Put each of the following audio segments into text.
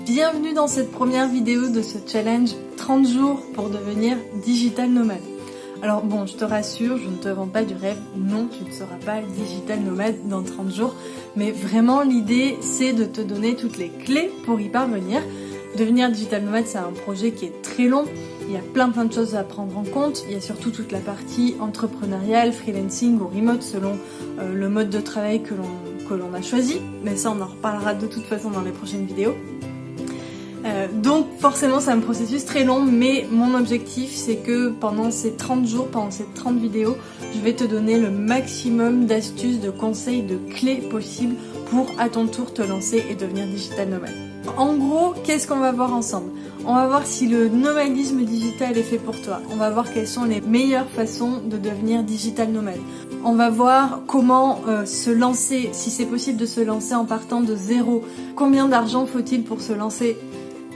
Bienvenue dans cette première vidéo de ce challenge 30 jours pour devenir digital nomade. Alors bon, je te rassure, je ne te vends pas du rêve, non, tu ne seras pas digital nomade dans 30 jours, mais vraiment l'idée c'est de te donner toutes les clés pour y parvenir. Devenir digital nomade, c'est un projet qui est très long, il y a plein de choses à prendre en compte, il y a surtout toute la partie entrepreneuriale, freelancing ou remote selon le mode de travail que l'on a choisi, mais ça on en reparlera de toute façon dans les prochaines vidéos. Donc forcément c'est un processus très long, mais mon objectif c'est que pendant ces 30 jours, pendant ces 30 vidéos, je vais te donner le maximum d'astuces, de conseils, de clés possibles pour à ton tour te lancer et devenir digital nomade. En gros, qu'est-ce qu'on va voir ensemble? On va voir si le nomadisme digital est fait pour toi. On va voir quelles sont les meilleures façons de devenir digital nomade. On va voir comment se lancer, si c'est possible de se lancer en partant de zéro. Combien d'argent faut-il pour se lancer?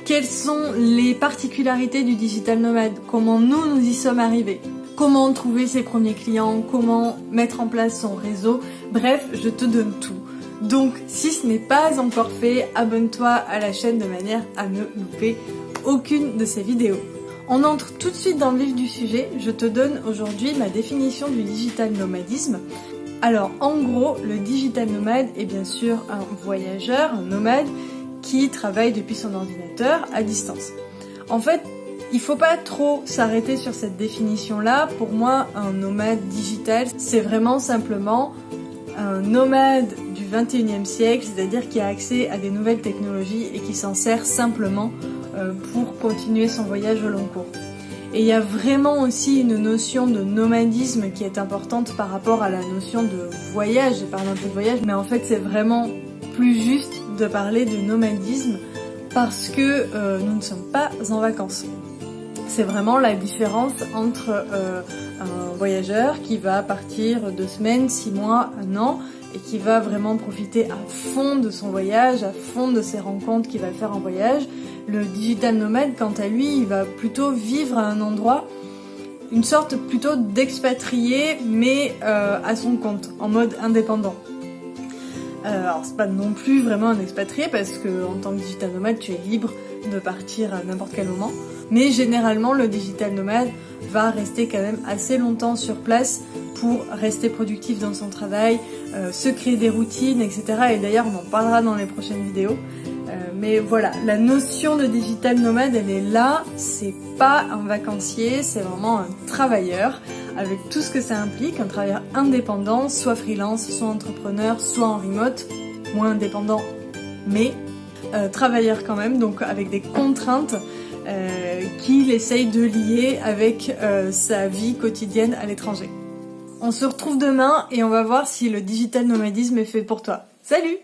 Quelles sont les particularités du digital nomade? Comment nous y sommes arrivés? Comment trouver ses premiers clients? Comment mettre en place son réseau? Bref, je te donne tout. Donc, si ce n'est pas encore fait, abonne-toi à la chaîne de manière à ne louper aucune de ces vidéos. On entre tout de suite dans le vif du sujet. Je te donne aujourd'hui ma définition du digital nomadisme. Alors, en gros, le digital nomade est bien sûr un voyageur, un nomade, qui travaille depuis son ordinateur à distance. En fait, il faut pas trop s'arrêter sur cette définition-là. Pour moi, un nomade digital, c'est vraiment simplement un nomade du 21e siècle, c'est-à-dire qui a accès à des nouvelles technologies et qui s'en sert simplement pour continuer son voyage au long cours. Et il y a vraiment aussi une notion de nomadisme qui est importante par rapport à la notion de voyage. J'ai parlé un peu de voyage, mais en fait c'est vraiment plus juste de parler de nomadisme parce que nous ne sommes pas en vacances. C'est vraiment la différence entre un voyageur qui va partir 2 semaines, 6 mois, 1 an et qui va vraiment profiter à fond de son voyage, à fond de ses rencontres qu'il va faire en voyage. Le digital nomade, quant à lui, il va plutôt vivre à un endroit, une sorte plutôt d'expatrié, mais à son compte, en mode indépendant. Alors c'est pas non plus vraiment un expatrié parce que en tant que digital nomade tu es libre de partir à n'importe quel moment, mais généralement le digital nomade va rester quand même assez longtemps sur place pour rester productif dans son travail, se créer des routines, etc. Et d'ailleurs on en parlera dans les prochaines vidéos. Mais voilà, la notion de digital nomade elle est là, c'est pas un vacancier, c'est vraiment un travailleur avec tout ce que ça implique, un travailleur indépendant, soit freelance, soit entrepreneur, soit en remote, moins indépendant, mais travailleur quand même, donc avec des contraintes qu'il essaye de lier avec sa vie quotidienne à l'étranger. On se retrouve demain et on va voir si le digital nomadisme est fait pour toi. Salut!